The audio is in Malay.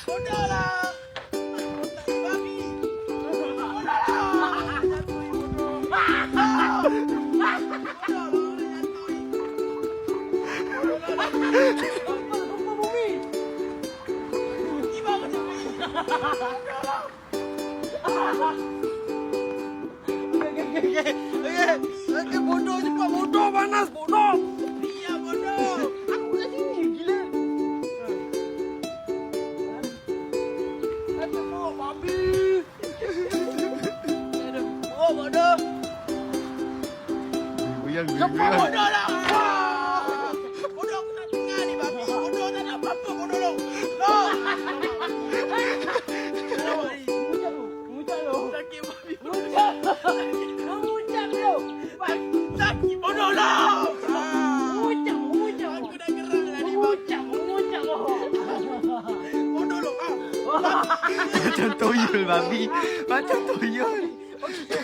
Bodoh lah. Babi. Bodoh lah. Jatuh bodoh. Bodoh lah jatuh. Lupa bumi. Tiba aku jatuh. Bodoh lah. Okay, bodoh cepat bodoh panas bodoh. Iya bodoh. Aku kat sini gila. Aduh babi. Aduh bodoh. Cepat bodoh lah. Bodoh aku nak dengar ni babi. Bodoh tak ada apa-apa bodoh lo. Lo. Muncak lo. Sakit babi. Muncak. Muncak lo. Sakit bodoh lo. Muncak. Aku dah geram lah ni babi. Muncak lo. Bodoh lo. Macam toyol babi. Macam toyol. Okay.